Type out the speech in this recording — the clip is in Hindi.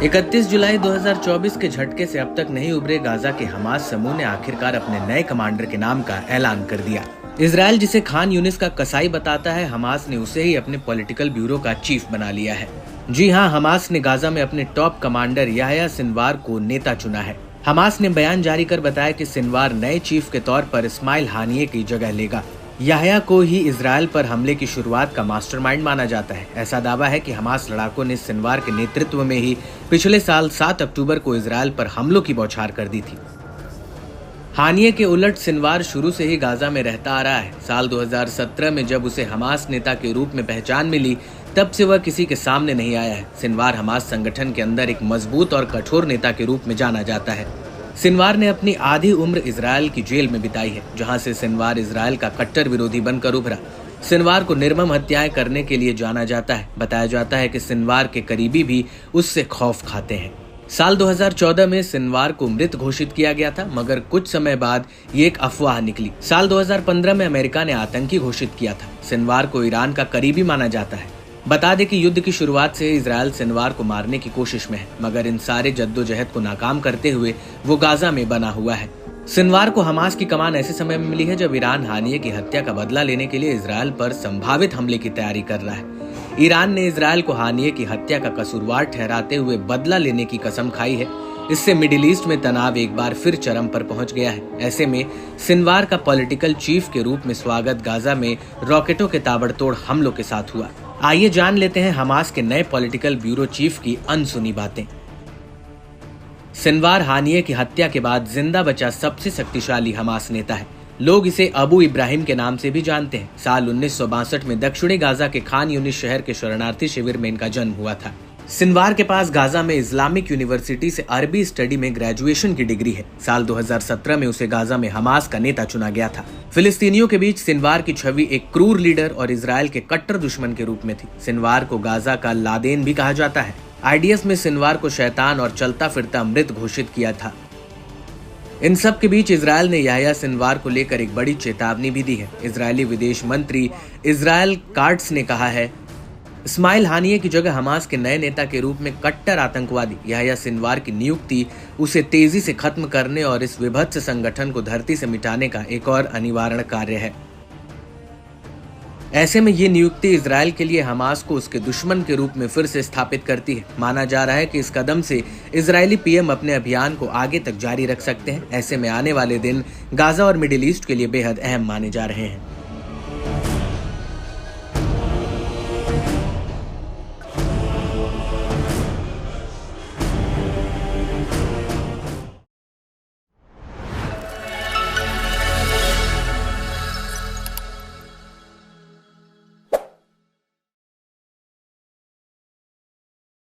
31 जुलाई 2024 के झटके से अब तक नहीं उभरे गाजा के हमास समूह ने आखिरकार अपने नए कमांडर के नाम का ऐलान कर दिया। इजराइल जिसे खान यूनिस का कसाई बताता है, हमास ने उसे ही अपने पॉलिटिकल ब्यूरो का चीफ बना लिया है। जी हाँ, हमास ने गाजा में अपने टॉप कमांडर याह्या सिनवार को नेता चुना है। हमास ने बयान जारी कर बताया कि सिनवार नए चीफ के तौर पर इस्माइल हानिये की जगह लेगा। याह्या को ही इजराइल पर हमले की शुरुआत का मास्टरमाइंड माना जाता है। ऐसा दावा है कि हमास लड़ाकों ने सिनवार के नेतृत्व में ही पिछले साल 7 अक्टूबर को इजराइल पर हमलों की बौछार कर दी थी। हानिये के उलट सिनवार शुरू से ही गाजा में रहता आ रहा है। साल 2017 में जब उसे हमास नेता के रूप में पहचान मिली, तब से वह किसी के सामने नहीं आया है। सिनवार हमास संगठन के अंदर एक मजबूत और कठोर नेता के रूप में जाना जाता है। सिनवार ने अपनी आधी उम्र इजराइल की जेल में बिताई है, जहां से सिनवार इजराइल का कट्टर विरोधी बनकर उभरा। सिनवार को निर्मम हत्याएं करने के लिए जाना जाता है। बताया जाता है कि सिनवार के करीबी भी उससे खौफ खाते हैं। साल 2014 में सिनवार को मृत घोषित किया गया था, मगर कुछ समय बाद ये एक अफवाह निकली। साल 2015 में अमेरिका ने आतंकी घोषित किया था। सिनवार को ईरान का करीबी माना जाता है। बता दें कि युद्ध की शुरुआत से इजराइल सिनवार को मारने की कोशिश में है, मगर इन सारे जद्दोजहद को नाकाम करते हुए वो गाजा में बना हुआ है। सिनवार को हमास की कमान ऐसे समय में मिली है जब ईरान हानिये की हत्या का बदला लेने के लिए इजराइल पर संभावित हमले की तैयारी कर रहा है। ईरान ने इजराइल को हानिये की हत्या का कसूरवार ठहराते हुए बदला लेने की कसम खाई है। इससे मिडिल ईस्ट में तनाव एक बार फिर चरम पर पहुंच गया है। ऐसे में सिनवार का पॉलिटिकल चीफ के रूप में स्वागत गाजा में रॉकेटों के ताबड़तोड़ हमलों के साथ हुआ। आइए जान लेते हैं हमास के नए पॉलिटिकल ब्यूरो चीफ की अनसुनी बातें। सिनवार हानिये की हत्या के बाद जिंदा बचा सबसे शक्तिशाली हमास नेता है। लोग इसे अबू इब्राहिम के नाम से भी जानते हैं। साल 1962 में दक्षिणी गाजा के खान यूनिस शहर के शरणार्थी शिविर में इनका जन्म हुआ था। सिनवार के पास गाजा में इस्लामिक यूनिवर्सिटी से अरबी स्टडी में ग्रेजुएशन की डिग्री है। साल 2017 में उसे गाजा में हमास का नेता चुना गया था। फिलिस्तीनियों के बीच सिनवार की छवि एक क्रूर लीडर और इजराइल के कट्टर दुश्मन के रूप में थी। सिनवार को गाजा का लादेन भी कहा जाता है। आईडीएस में सिनवार को शैतान और चलता फिरता मृत घोषित किया था। इन सब के बीच इजराइल ने याह्या सिनवार को लेकर एक बड़ी चेतावनी भी दी है। इजरायली विदेश मंत्री इजराइल काट्स ने कहा है, इस्माइल हानिये की जगह हमास के नए नेता के रूप में कट्टर आतंकवादी याह्या सिनवार की नियुक्ति उसे तेजी से खत्म करने और इस विभत्स संगठन को धरती से मिटाने का एक और अनिवार्य कार्य है। ऐसे में ये नियुक्ति इजराइल के लिए हमास को उसके दुश्मन के रूप में फिर से स्थापित करती है। माना जा रहा है कि इस कदम से इजरायली पीएम अपने अभियान को आगे तक जारी रख सकते हैं। ऐसे में आने वाले दिन गाजा और मिडिल ईस्ट के लिए बेहद अहम माने जा रहे हैं।